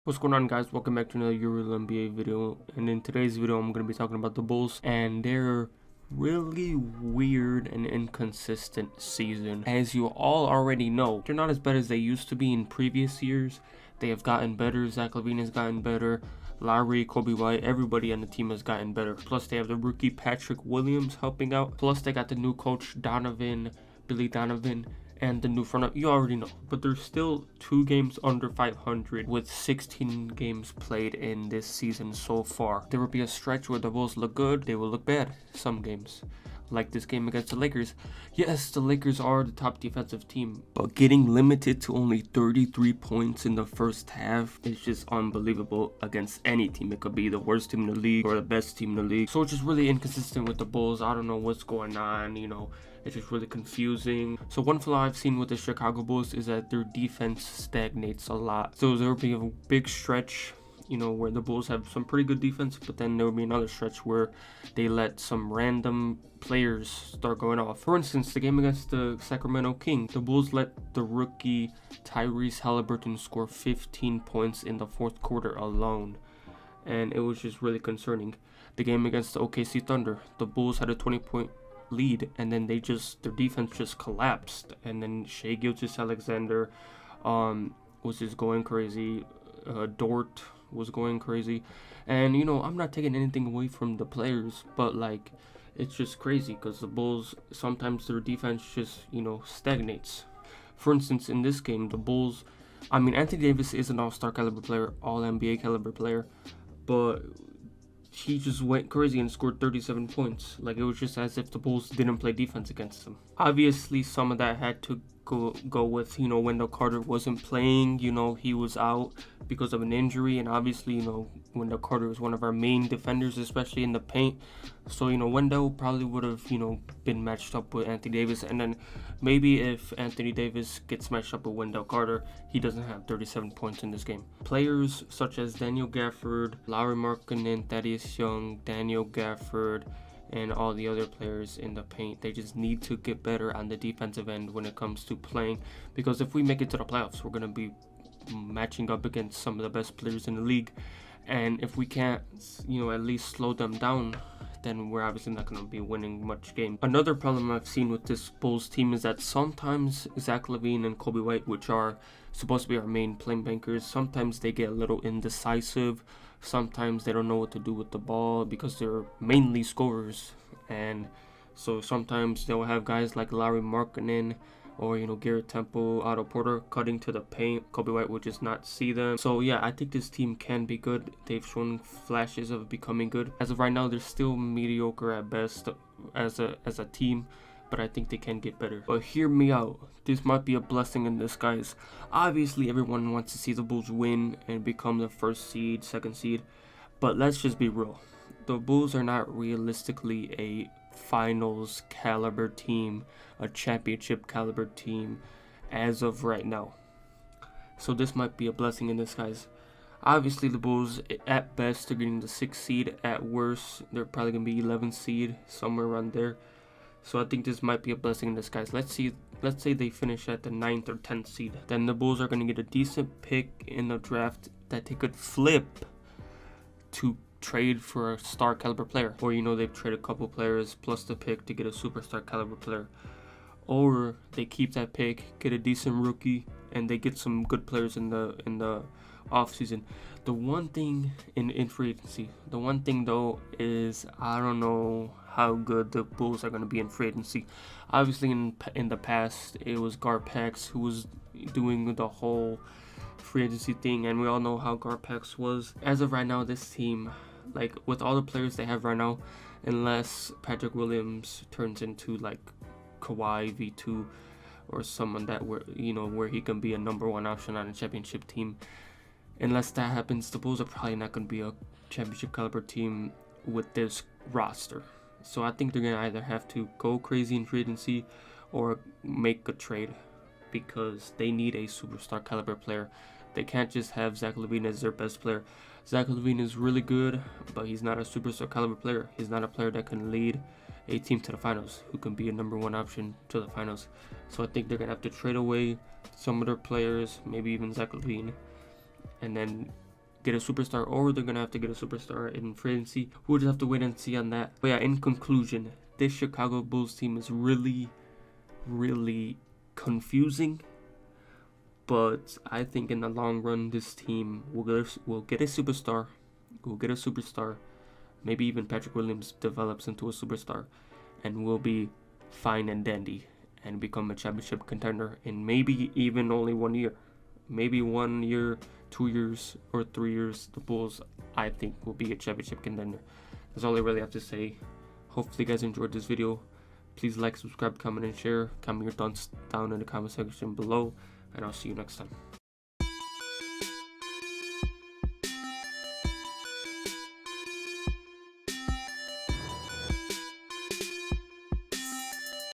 What's going on, guys? Welcome back to another Uriel NBA video, and in today's video I'm going to be talking about the Bulls and their really weird and inconsistent season. As you all already know, they're not as bad as they used to be in previous years. They have gotten better. Zach LaVine has gotten better. Lowry, Kobe White, everybody on the team has gotten better. Plus they have the rookie Patrick Williams helping out. Plus they got the new coach Billy Donovan, and the new front, you already know. But they're still 2 games under 500 with 16 games played in this season so far. There will be a stretch where the Bulls look good, they will look bad some games. Like this game against the Lakers. Yes, the Lakers are the top defensive team, but getting limited to only 33 points in the first half is just unbelievable against any team. It could be the worst team in the league or the best team in the league. So it's just really inconsistent with the Bulls. I don't know what's going on, it's just really confusing. So one flaw I've seen with the Chicago Bulls is that their defense stagnates a lot. So there will be a big stretch, where the Bulls have some pretty good defense, but then there will be another stretch where they let some random players start going off. For instance, the game against the Sacramento Kings, the Bulls let the rookie Tyrese Halliburton score 15 points in the fourth quarter alone, and it was just really concerning. The game against the OKC Thunder, the Bulls had a 20-point lead, and then their defense just collapsed, and then Shai Gilgeous-Alexander was just going crazy. Dort was going crazy, and I'm not taking anything away from the players, but it's just crazy because the Bulls, sometimes their defense just stagnates. For instance, in this game, the Bulls, Anthony Davis is an all-star caliber player, all NBA caliber player, but he just went crazy and scored 37 points. It was just as if the Bulls didn't play defense against him. Obviously, some of that had to go with, Wendell Carter wasn't playing. He was out because of an injury, and obviously, Wendell Carter is one of our main defenders, especially in the paint. So, Wendell probably would have, been matched up with Anthony Davis, and then maybe if Anthony Davis gets matched up with Wendell Carter, he doesn't have 37 points in this game. Players such as Daniel Gafford, Lauri Markkanen, Thaddeus Young, Daniel Gafford, and all the other players in the paint, they just need to get better on the defensive end when it comes to playing, because if we make it to the playoffs, we're going to be matching up against some of the best players in the league, and if we can't at least slow them down, then we're obviously not going to be winning much games. Another problem I've seen with this Bulls team is that sometimes Zach LaVine and Kobe White, which are supposed to be our main playmakers, sometimes they get a little indecisive. Sometimes they don't know what to do with the ball because they're mainly scorers, and so sometimes they'll have guys like Lauri Markkanen or Garrett Temple, Otto Porter cutting to the paint. Kobe White will just not see them. So yeah, I think this team can be good. They've shown flashes of becoming good. As of right now, they're still mediocre at best as a team, but I think they can get better. But hear me out. This might be a blessing in disguise. Obviously, everyone wants to see the Bulls win and become the first seed, second seed, but let's just be real. The Bulls are not realistically a finals caliber team, a championship caliber team as of right now. So this might be a blessing in disguise. Obviously, the Bulls, at best, they're getting the 6th seed. At worst, they're probably going to be 11th seed, somewhere around there. So I think this might be a blessing in disguise. Let's say they finish at the 9th or 10th seed. Then the Bulls are going to get a decent pick in the draft that they could flip to trade for a star caliber player. Or they've traded a couple players plus the pick to get a superstar caliber player. Or they keep that pick, get a decent rookie, and they get some good players in the offseason. The one thing in free agency, the one thing though is I don't know how good the Bulls are going to be in free agency. Obviously in the past it was Garpax who was doing the whole free agency thing, and we all know how Garpax was. As of right now, this team, with all the players they have right now, unless Patrick Williams turns into Kawhi V2 or someone that where he can be a number 1 option on a championship team, unless that happens, the Bulls are probably not going to be a championship caliber team with this roster. So I think they're going to either have to go crazy in free agency or make a trade, because they need a superstar caliber player. They can't just have Zach LaVine as their best player. Zach LaVine is really good, but he's not a superstar caliber player. He's not a player that can lead a team to the finals, who can be a number 1 option to the finals. So I think they're going to have to trade away some of their players, maybe even Zach LaVine, and then get a superstar, or they're gonna have to get a superstar in free agency. We'll just have to wait and see on that. But yeah, in conclusion, this Chicago Bulls team is really confusing. But I think in the long run, this team will get a superstar. We'll get a superstar. Maybe even Patrick Williams develops into a superstar, and we'll be fine and dandy and become a championship contender in maybe even only 1 year. Maybe 1 year, 2 years, or 3 years. The Bulls, I think, will be a championship contender. That's all I really have to say. Hopefully you guys enjoyed this video. Please like, subscribe, comment, and share. Comment your thoughts down in the comment section below, and I'll see you next time.